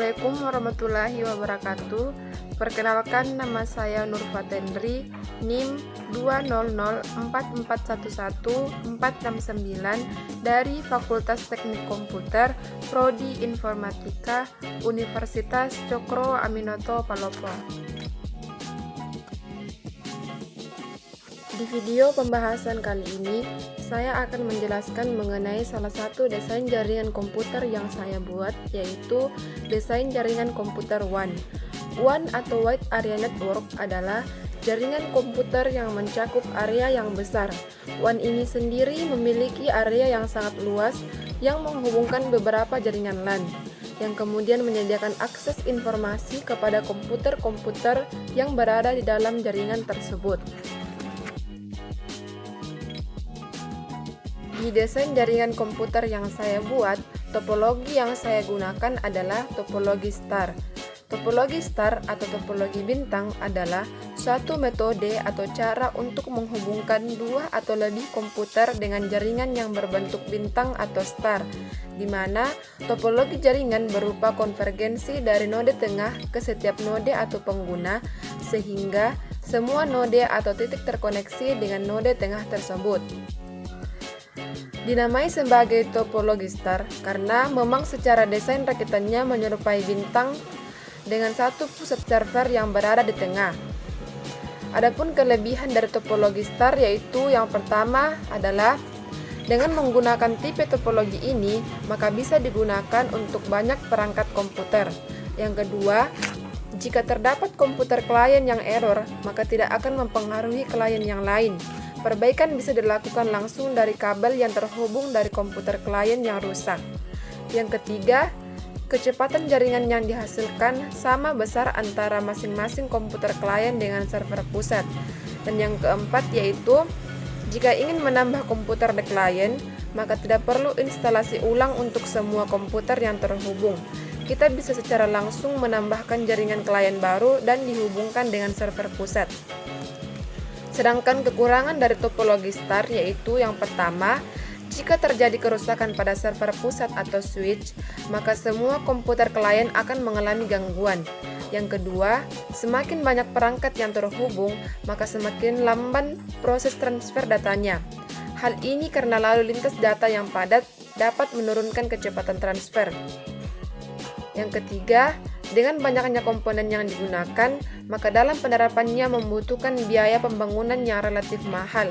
Assalamualaikum warahmatullahi wabarakatuh. Perkenalkan, nama saya Nur Fatendri, NIM 20044114669 dari Fakultas Teknik Komputer, Prodi Informatika, Universitas Cokro Aminoto Palopo. Di video pembahasan kali ini, saya akan menjelaskan mengenai salah satu desain jaringan komputer yang saya buat, yaitu desain jaringan komputer WAN. WAN atau Wide Area Network adalah jaringan komputer yang mencakup area yang besar. WAN ini sendiri memiliki area yang sangat luas yang menghubungkan beberapa jaringan LAN, yang kemudian menyediakan akses informasi kepada komputer-komputer yang berada di dalam jaringan tersebut. Di desain jaringan komputer yang saya buat, topologi yang saya gunakan adalah topologi star. Topologi star atau topologi bintang adalah suatu metode atau cara untuk menghubungkan dua atau lebih komputer dengan jaringan yang berbentuk bintang atau star, di mana topologi jaringan berupa konvergensi dari node tengah ke setiap node atau pengguna, sehingga semua node atau titik terkoneksi dengan node tengah tersebut. Dinamai sebagai topologi star karena memang secara desain rakitannya menyerupai bintang dengan satu pusat server yang berada di tengah. Adapun kelebihan dari topologi star yaitu yang pertama adalah dengan menggunakan tipe topologi ini maka bisa digunakan untuk banyak perangkat komputer. Yang kedua, jika terdapat komputer klien yang error, maka tidak akan mempengaruhi klien yang lain. Perbaikan bisa dilakukan langsung dari kabel yang terhubung dari komputer klien yang rusak. Yang ketiga, kecepatan jaringan yang dihasilkan sama besar antara masing-masing komputer klien dengan server pusat. Dan yang keempat yaitu, jika ingin menambah komputer di klien, maka tidak perlu instalasi ulang untuk semua komputer yang terhubung. Kita bisa secara langsung menambahkan jaringan klien baru dan dihubungkan dengan server pusat. Sedangkan kekurangan dari topologi star yaitu yang pertama, jika terjadi kerusakan pada server pusat atau switch, maka semua komputer klien akan mengalami gangguan. Yang kedua, semakin banyak perangkat yang terhubung, maka semakin lamban proses transfer datanya. Hal ini karena lalu lintas data yang padat dapat menurunkan kecepatan transfer. Yang ketiga, dengan banyaknya komponen yang digunakan, maka dalam penerapannya membutuhkan biaya pembangunan yang relatif mahal.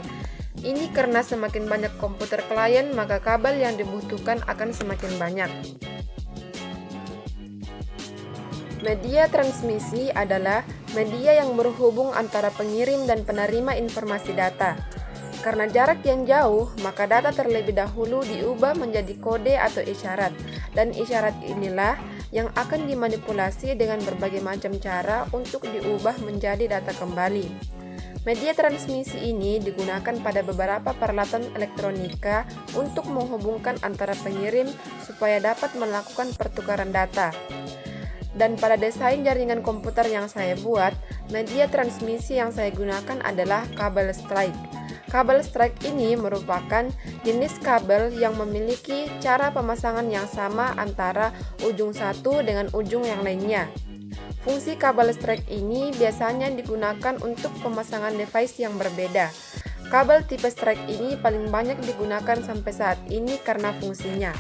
Ini karena semakin banyak komputer klien, maka kabel yang dibutuhkan akan semakin banyak. Media transmisi adalah media yang berhubung antara pengirim dan penerima informasi data. Karena jarak yang jauh, maka data terlebih dahulu diubah menjadi kode atau isyarat, dan isyarat inilah yang akan dimanipulasi dengan berbagai macam cara untuk diubah menjadi data kembali. Media transmisi ini digunakan pada beberapa peralatan elektronika untuk menghubungkan antara pengirim supaya dapat melakukan pertukaran data. Dan pada desain jaringan komputer yang saya buat, media transmisi yang saya gunakan adalah kabel strike. Kabel strike ini merupakan jenis kabel yang memiliki cara pemasangan yang sama antara ujung satu dengan ujung yang lainnya. Fungsi kabel strike ini biasanya digunakan untuk pemasangan device yang berbeda. Kabel tipe strike ini paling banyak digunakan sampai saat ini karena fungsinya.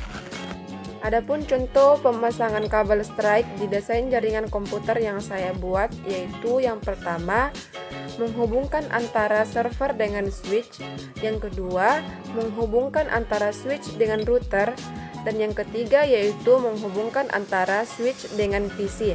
Adapun contoh pemasangan kabel strike di desain jaringan komputer yang saya buat yaitu yang pertama, menghubungkan antara server dengan switch, yang kedua, menghubungkan antara switch dengan router, dan yang ketiga yaitu menghubungkan antara switch dengan PC.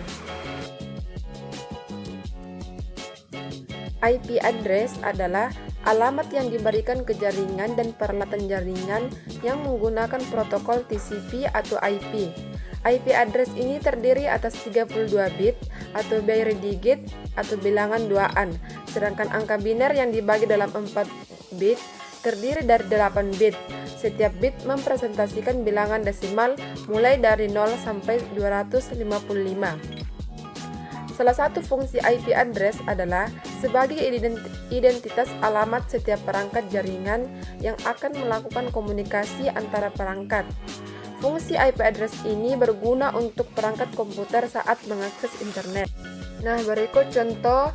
IP address adalah alamat yang diberikan ke jaringan dan peralatan jaringan yang menggunakan protokol TCP atau IP. IP address ini terdiri atas 32 bit atau binary digit atau bilangan duaan, sedangkan angka biner yang dibagi dalam 4 bit terdiri dari 8 bit. Setiap bit mempresentasikan bilangan desimal mulai dari 0 sampai 255. Salah satu fungsi IP address adalah sebagai identitas alamat setiap perangkat jaringan yang akan melakukan komunikasi antara perangkat. fungsi IP address ini berguna untuk perangkat komputer saat mengakses internet. Nah, berikut contoh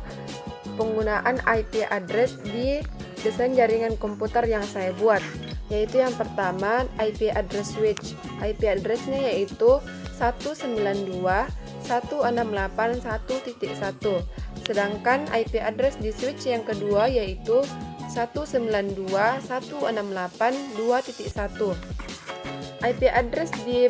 penggunaan IP address di desain jaringan komputer yang saya buat, yaitu yang pertama IP address switch. IP addressnya yaitu 192.168.1.1, sedangkan IP address di switch yang kedua yaitu 192.168.2.1. IP address di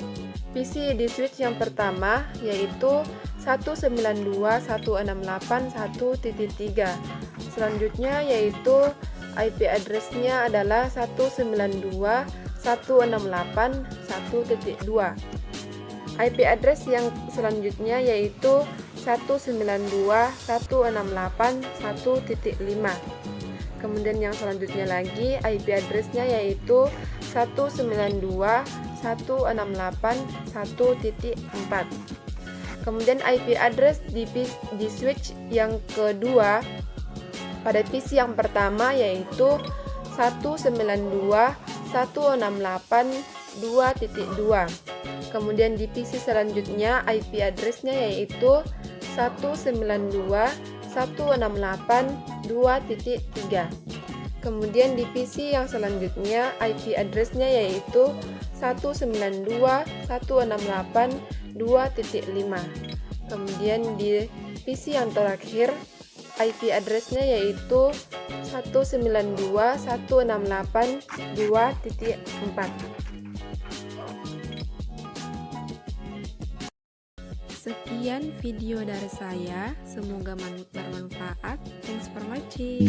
PC di switch yang pertama yaitu 192.168.1.3. Selanjutnya yaitu IP address-nya adalah 192.168.1.2. IP address yang selanjutnya yaitu 192.168.1.5. Kemudian yang selanjutnya lagi IP address-nya yaitu 192.168.1.4. Kemudian IP address di switch yang kedua pada PC yang pertama yaitu 192.168.2.2. Kemudian di PC selanjutnya IP address-nya yaitu 192.168.2.3. Kemudian di PC yang selanjutnya IP address-nya yaitu 192.168.2.5. Kemudian di PC yang terakhir IP address-nya yaitu 192.168.2.4. Sekian video dari saya, semoga bermanfaat. Thanks for watching.